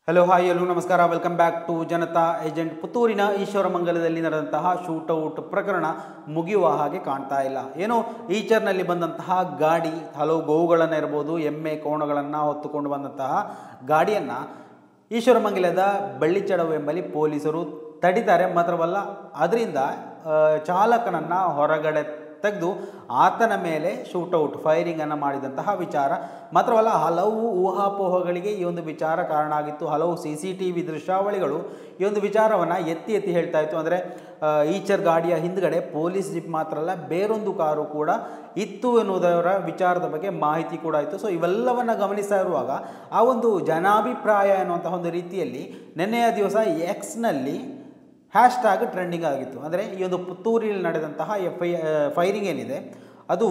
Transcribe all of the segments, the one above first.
Hello hi ಎಲ್ಲೂ ನಮಸ್ಕಾರ. Welcome back to Janata agent. ಪುತ್ತೂರಿನ ಈಶ್ವರಮಂಗಲದಲ್ಲಿ ನಡೆದಂತಹ ಶೂಟೌಟ್ ಪ್ರಕರಣ ಮುಗಿಯುವ ಹಾಗೆ ಕಾಣ್ತಾ ಇಲ್ಲ. ಏನೋ ಈಚರ್ನಲ್ಲಿ ಬಂದಂತಹ ಗಾಡಿ ಹಲವು ಗೋವುಗಳನ್ನು ಇರ್ಬೋದು, ಎಮ್ಮೆ ಕೋಣಗಳನ್ನು ಹೊತ್ತುಕೊಂಡು ಬಂದಂತಹ ಗಾಡಿಯನ್ನು ಈಶ್ವರಮಂಗಲದ ಬಳ್ಳಿಚಡವು ಎಂಬಲ್ಲಿ ಪೊಲೀಸರು ತಡಿತಾರೆ. ಮಾತ್ರವಲ್ಲ, ಅದರಿಂದ ಚಾಲಕನನ್ನು ಹೊರಗಡೆ ತೆಗೆದು ಆತನ ಮೇಲೆ ಶೂಟೌಟ್ ಫೈರಿಂಗನ್ನು ಮಾಡಿದಂತಹ ವಿಚಾರ. ಮಾತ್ರವಲ್ಲ, ಹಲವು ಊಹಾಪೋಹಗಳಿಗೆ ಈ ಒಂದು ವಿಚಾರ ಕಾರಣ ಆಗಿತ್ತು. ಹಲವು CCTV ದೃಶ್ಯಾವಳಿಗಳು ಈ ಒಂದು ವಿಚಾರವನ್ನು ಎತ್ತಿ ಹೇಳ್ತಾ ಇತ್ತು. ಅಂದರೆ ಈಚರ್ ಗಾಡಿಯ ಹಿಂದ್ಗಡೆ ಪೊಲೀಸ್ ಜೀಪ್ ಮಾತ್ರ ಅಲ್ಲ, ಬೇರೊಂದು ಕಾರು ಕೂಡ ಇತ್ತು ಎನ್ನುವುದರ ವಿಚಾರದ ಬಗ್ಗೆ ಮಾಹಿತಿ ಕೂಡ ಇತ್ತು. ಸೊ ಇವೆಲ್ಲವನ್ನು ಗಮನಿಸ್ತಾ ಇರುವಾಗ ಆ ಒಂದು ಜನಾಭಿಪ್ರಾಯ ಎನ್ನುವಂತಹ ಒಂದು ರೀತಿಯಲ್ಲಿ ನಿನ್ನೆಯ ದಿವಸ ಎಕ್ಸ್ನಲ್ಲಿ ಹ್ಯಾಶ್ಟ್ಯಾಗ್ ಟ್ರೆಂಡಿಂಗ್ ಆಗಿತ್ತು. ಅಂದರೆ ಈ ಒಂದು ಪುತ್ತೂರಿನಲ್ಲಿ ನಡೆದಂತಹ ಫೈರಿಂಗ್ ಏನಿದೆ ಅದು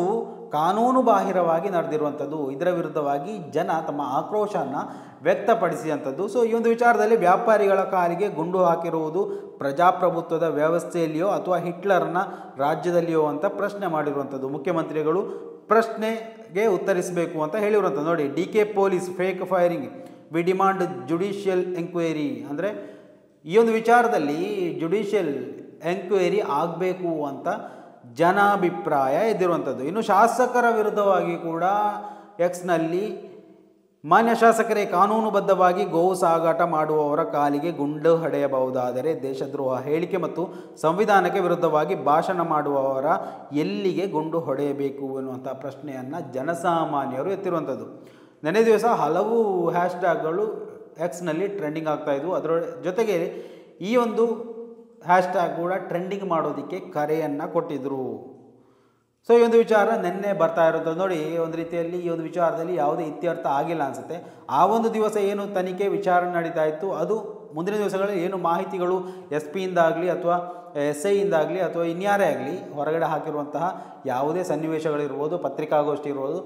ಕಾನೂನು ಬಾಹಿರವಾಗಿ ನಡೆದಿರುವಂಥದ್ದು. ಇದರ ವಿರುದ್ಧವಾಗಿ ಜನ ತಮ್ಮ ಆಕ್ರೋಶವನ್ನು ವ್ಯಕ್ತಪಡಿಸಿದಂಥದ್ದು. ಸೊ ಈ ಒಂದು ವಿಚಾರದಲ್ಲಿ ವ್ಯಾಪಾರಿಗಳ ಕಾಲಿಗೆ ಗುಂಡು ಹಾಕಿರುವುದು ಪ್ರಜಾಪ್ರಭುತ್ವದ ವ್ಯವಸ್ಥೆಯಲ್ಲಿಯೋ ಅಥವಾ ಹಿಟ್ಲರ್ನ ರಾಜ್ಯದಲ್ಲಿಯೋ ಅಂತ ಪ್ರಶ್ನೆ ಮಾಡಿರುವಂಥದ್ದು. ಮುಖ್ಯಮಂತ್ರಿಗಳು ಪ್ರಶ್ನೆಗೆ ಉತ್ತರಿಸಬೇಕು ಅಂತ ಹೇಳಿರುವಂಥದ್ದು. ನೋಡಿ, DK police fake firing, we demand judicial enquiry. ಅಂದರೆ ಈ ಒಂದು ವಿಚಾರದಲ್ಲಿ ಜುಡಿಷಿಯಲ್ ಎಂಕ್ವೈರಿ ಆಗಬೇಕು ಅಂತ ಜನಾಭಿಪ್ರಾಯ ಎದ್ದಿರುವಂಥದ್ದು. ಇನ್ನು ಶಾಸಕರ ವಿರುದ್ಧವಾಗಿ ಕೂಡ ಎಕ್ಸ್ನಲ್ಲಿ ಮಾನ್ಯ ಶಾಸಕರೇ, ಕಾನೂನುಬದ್ಧವಾಗಿ ಗೋವು ಸಾಗಾಟ ಮಾಡುವವರ ಕಾಲಿಗೆ ಗುಂಡು ಹೊಡೆಯಬಹುದಾದರೆ ದೇಶದ್ರೋಹ ಹೇಳಿಕೆ ಮತ್ತು ಸಂವಿಧಾನಕ್ಕೆ ವಿರುದ್ಧವಾಗಿ ಭಾಷಣ ಮಾಡುವವರ ಎಲ್ಲಿಗೆ ಗುಂಡು ಹೊಡೆಯಬೇಕು ಎನ್ನುವಂಥ ಪ್ರಶ್ನೆಯನ್ನು ಜನಸಾಮಾನ್ಯರು ಎತ್ತಿರುವಂಥದ್ದು. ನೆನ್ನೆ ದಿವಸ ಹಲವು ಹ್ಯಾಶ್ಟ್ಯಾಗ್ಗಳು ಎಕ್ಸ್ನಲ್ಲಿ ಟ್ರೆಂಡಿಂಗ್ ಆಗ್ತಾಯಿದ್ವು. ಅದರ ಜೊತೆಗೆ ಈ ಒಂದು ಹ್ಯಾಶ್ಟ್ಯಾಗ್ ಕೂಡ ಟ್ರೆಂಡಿಂಗ್ ಮಾಡೋದಕ್ಕೆ ಕರೆಯನ್ನು ಕೊಟ್ಟಿದ್ದರು. ಸೊ ಈ ಒಂದು ವಿಚಾರ ನಿನ್ನೆ ಬರ್ತಾ ಇರೋದು ನೋಡಿ, ಒಂದು ರೀತಿಯಲ್ಲಿ ಈ ಒಂದು ವಿಚಾರದಲ್ಲಿ ಯಾವುದೇ ಇತ್ಯರ್ಥ ಆಗಿಲ್ಲ ಅನಿಸುತ್ತೆ. ಆ ಒಂದು ದಿವಸ ಏನು ತನಿಖೆ ವಿಚಾರಣೆ ನಡೀತಾ ಇತ್ತು, ಅದು ಮುಂದಿನ ದಿವಸಗಳಲ್ಲಿ ಏನು ಮಾಹಿತಿಗಳು SP ಇಂದಾಗಲಿ ಅಥವಾ SI ಇಂದಾಗಲಿ ಅಥವಾ ಇನ್ಯಾರೇ ಆಗಲಿ ಹೊರಗಡೆ ಹಾಕಿರುವಂತಹ ಯಾವುದೇ ಸನ್ನಿವೇಶಗಳಿರ್ಬೋದು, ಪತ್ರಿಕಾಗೋಷ್ಠಿ ಇರ್ಬೋದು,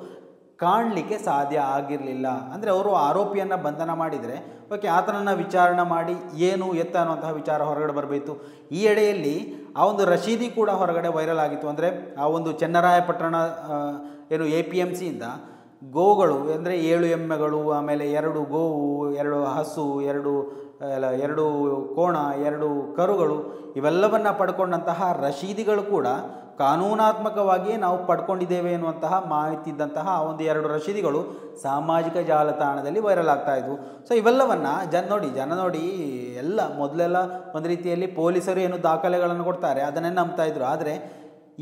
ಕಾಣಲಿಕ್ಕೆ ಸಾಧ್ಯ ಆಗಿರಲಿಲ್ಲ. ಅಂದರೆ ಅವರು ಆರೋಪಿಯನ್ನು ಬಂಧನ ಮಾಡಿದರೆ ಓಕೆ, ಆತನನ್ನು ವಿಚಾರಣೆ ಮಾಡಿ ಏನು ಎತ್ತ ಅನ್ನುವಂತಹ ವಿಚಾರ ಹೊರಗಡೆ ಬರಬೇಕು. ಈ ಎಡೆಯಲ್ಲಿ ಆ ಒಂದು ರಶೀದಿ ಕೂಡ ಹೊರಗಡೆ ವೈರಲ್ ಆಗಿತ್ತು. ಅಂದರೆ ಆ ಒಂದು ಚೆನ್ನರಾಯಪಟ್ಟಣ ಏನು APMCಯಿಂದ ಗೋಗಳು ಅಂದರೆ 7 ಎಮ್ಮೆಗಳು, ಆಮೇಲೆ 2 ಗೋವು, 2 ಹಸು, 2 ಕೋಣ, 2 ಕರುಗಳು ಇವೆಲ್ಲವನ್ನು ಪಡ್ಕೊಂಡಂತಹ ರಶೀದಿಗಳು ಕೂಡ ಕಾನೂನಾತ್ಮಕವಾಗಿಯೇ ನಾವು ಪಡ್ಕೊಂಡಿದ್ದೇವೆ ಎನ್ನುವಂತಹ ಮಾಹಿತಿ ಇದ್ದಂತಹ ಆ ಒಂದು 2 ರಶೀದಿಗಳು ಸಾಮಾಜಿಕ ಜಾಲತಾಣದಲ್ಲಿ ವೈರಲ್ ಆಗ್ತಾ ಇದ್ವು. ಸೊ ಇವೆಲ್ಲವನ್ನು ಜನ ನೋಡಿ ಎಲ್ಲ ಮೊದಲೆಲ್ಲ ಒಂದು ರೀತಿಯಲ್ಲಿ ಪೊಲೀಸರು ಏನು ದಾಖಲೆಗಳನ್ನು ಕೊಡ್ತಾರೆ ಅದನ್ನೇ ನಂಬ್ತಾ ಇದ್ರು. ಆದರೆ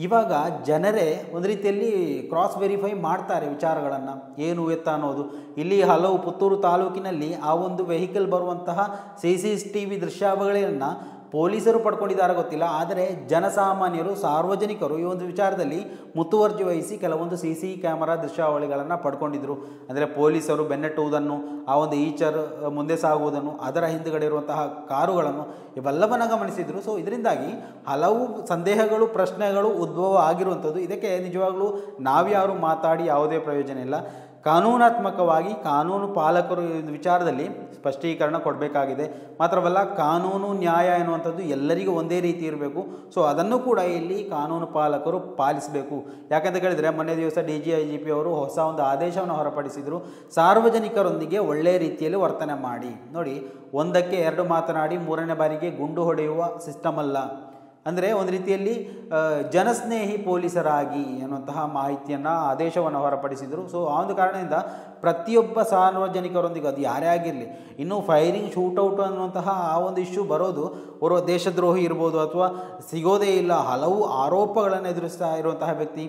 ಇವಾಗ ಜನರೇ ಒಂದು ರೀತಿಯಲ್ಲಿ ಕ್ರಾಸ್ ವೆರಿಫೈ ಮಾಡ್ತಾರೆ ವಿಚಾರಗಳನ್ನು, ಏನು ಎತ್ತ ಅನ್ನೋದು. ಇಲ್ಲಿ ಹಲವು ಪುತ್ತೂರು ತಾಲೂಕಿನಲ್ಲಿ ಆ ಒಂದು ವೆಹಿಕಲ್ ಬರುವಂತಹ CCTV ದೃಶ್ಯಾವಳಿಗಳನ್ನು ಪೊಲೀಸರು ಪಡ್ಕೊಂಡಿದ್ದಾರೆ ಗೊತ್ತಿಲ್ಲ, ಆದರೆ ಜನಸಾಮಾನ್ಯರು ಸಾರ್ವಜನಿಕರು ಈ ಒಂದು ವಿಚಾರದಲ್ಲಿ ಮುತುವರ್ಜಿ ವಹಿಸಿ ಕೆಲವೊಂದು CC ಕ್ಯಾಮರಾ ದೃಶ್ಯಾವಳಿಗಳನ್ನು ಪಡ್ಕೊಂಡಿದ್ದರು. ಅಂದರೆ ಪೊಲೀಸರು ಬೆನ್ನಟ್ಟುವುದನ್ನು, ಆ ಒಂದು ಈಚರ್ ಮುಂದೆ ಸಾಗುವುದನ್ನು, ಅದರ ಹಿಂದುಗಡೆ ಇರುವಂತಹ ಕಾರುಗಳನ್ನು ಇವೆಲ್ಲವನ್ನು ಗಮನಿಸಿದರು. ಸೊ ಇದರಿಂದಾಗಿ ಹಲವು ಸಂದೇಹಗಳು, ಪ್ರಶ್ನೆಗಳು ಉದ್ಭವ ಆಗಿರುವಂಥದ್ದು. ಇದಕ್ಕೆ ನಿಜವಾಗ್ಲೂ ನಾವ್ಯಾರು ಮಾತಾಡಿ ಯಾವುದೇ ಪ್ರಯೋಜನ ಇಲ್ಲ. ಕಾನೂನಾತ್ಮಕವಾಗಿ ಕಾನೂನು ಪಾಲಕರು ಈ ವಿಚಾರದಲ್ಲಿ ಸ್ಪಷ್ಟೀಕರಣ ಕೊಡಬೇಕಾಗಿದೆ. ಮಾತ್ರವಲ್ಲ, ಕಾನೂನು ನ್ಯಾಯ ಎನ್ನುವಂಥದ್ದು ಎಲ್ಲರಿಗೂ ಒಂದೇ ರೀತಿ ಇರಬೇಕು. ಸೊ ಅದನ್ನು ಕೂಡ ಇಲ್ಲಿ ಕಾನೂನು ಪಾಲಕರು ಪಾಲಿಸಬೇಕು. ಯಾಕಂತ ಕೇಳಿದರೆ ಮೊನ್ನೆ ದಿವಸ DGIGP ಅವರು ಹೊಸ ಒಂದು ಆದೇಶವನ್ನು ಹೊರಪಡಿಸಿದರು. ಸಾರ್ವಜನಿಕರೊಂದಿಗೆ ಒಳ್ಳೆಯ ರೀತಿಯಲ್ಲಿ ವರ್ತನೆ ಮಾಡಿ. ನೋಡಿ, ಒಂದಕ್ಕೆ 2 ಮಾತನಾಡಿ 3ನೇ ಬಾರಿಗೆ ಗುಂಡು ಹೊಡೆಯುವ ಸಿಸ್ಟಮ್ ಅಲ್ಲ. ಅಂದರೆ ಒಂದು ರೀತಿಯಲ್ಲಿ ಜನಸ್ನೇಹಿ ಪೊಲೀಸರಾಗಿ ಅನ್ನುವಂತಹ ಮಾಹಿತಿಯನ್ನು, ಆದೇಶವನ್ನು ಹೊರಪಡಿಸಿದರು. ಸೊ ಆ ಒಂದು ಕಾರಣದಿಂದ ಪ್ರತಿಯೊಬ್ಬ ಸಾರ್ವಜನಿಕರೊಂದಿಗೆ ಅದು ಯಾರೇ ಆಗಿರಲಿ, ಇನ್ನು ಫೈರಿಂಗ್ ಶೂಟೌಟ್ ಅನ್ನುವಂತಹ ಆ ಒಂದು ಇಶ್ಯೂ ಬರೋದು ಓರ್ವ ದೇಶದ್ರೋಹಿ ಇರ್ಬೋದು ಅಥವಾ ಸಿಗೋದೇ ಇಲ್ಲ, ಹಲವು ಆರೋಪಗಳನ್ನು ಎದುರಿಸ್ತಾ ಇರುವಂತಹ ವ್ಯಕ್ತಿ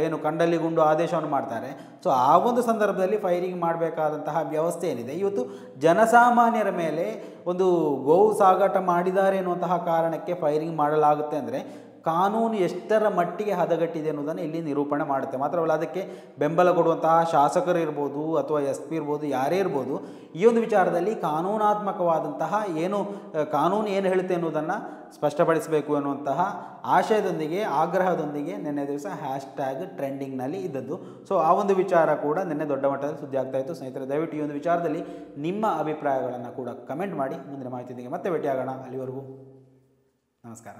ಏನು ಕಂಡಲ್ಲಿ ಗುಂಡು ಆದೇಶವನ್ನು ಮಾಡ್ತಾರೆ. ಸೊ ಆ ಒಂದು ಸಂದರ್ಭದಲ್ಲಿ ಫೈರಿಂಗ್ ಮಾಡಬೇಕಾದಂತಹ ವ್ಯವಸ್ಥೆ ಏನಿದೆ, ಇವತ್ತು ಜನಸಾಮಾನ್ಯರ ಮೇಲೆ ಒಂದು ಗೋವು ಸಾಗಾಟ ಮಾಡಿದ್ದಾರೆ ಎನ್ನುವಂತಹ ಕಾರಣಕ್ಕೆ ಫೈರಿಂಗ್ ಮಾಡಲಾಗುತ್ತೆ ಅಂದರೆ ಕಾನೂನು ಎಷ್ಟರ ಮಟ್ಟಿಗೆ ಹದಗೆಟ್ಟಿದೆ ಅನ್ನೋದನ್ನು ಇಲ್ಲಿ ನಿರೂಪಣೆ ಮಾಡುತ್ತೆ. ಮಾತ್ರವಲ್ಲ, ಅದಕ್ಕೆ ಬೆಂಬಲ ಕೊಡುವಂತಹ ಶಾಸಕರು ಇರ್ಬೋದು ಅಥವಾ SP ಇರ್ಬೋದು, ಯಾರೇ ಇರ್ಬೋದು, ಈ ಒಂದು ವಿಚಾರದಲ್ಲಿ ಕಾನೂನಾತ್ಮಕವಾದಂತಹ ಕಾನೂನು ಏನು ಹೇಳುತ್ತೆ ಅನ್ನೋದನ್ನು ಸ್ಪಷ್ಟಪಡಿಸಬೇಕು ಎನ್ನುವಂತಹ ಆಶಯದೊಂದಿಗೆ, ಆಗ್ರಹದೊಂದಿಗೆ ನಿನ್ನೆ ದಿವಸ ಹ್ಯಾಶ್ಟ್ಯಾಗ್ ಟ್ರೆಂಡಿಂಗ್ನಲ್ಲಿ ಇದ್ದದ್ದು. ಸೊ ಆ ಒಂದು ವಿಚಾರ ಕೂಡ ನಿನ್ನೆ ದೊಡ್ಡ ಮಟ್ಟದಲ್ಲಿ ಸುದ್ದಿ ಆಗ್ತಾ ಇತ್ತು. ಸ್ನೇಹಿತರೆ, ದಯವಿಟ್ಟು ಈ ಒಂದು ವಿಚಾರದಲ್ಲಿ ನಿಮ್ಮ ಅಭಿಪ್ರಾಯಗಳನ್ನು ಕೂಡ ಕಮೆಂಟ್ ಮಾಡಿ. ಮುಂದಿನ ಮಾಹಿತಿಯೊಂದಿಗೆ ಮತ್ತೆ ಭೇಟಿಯಾಗೋಣ. ಅಲ್ಲಿವರೆಗೂ ನಮಸ್ಕಾರ.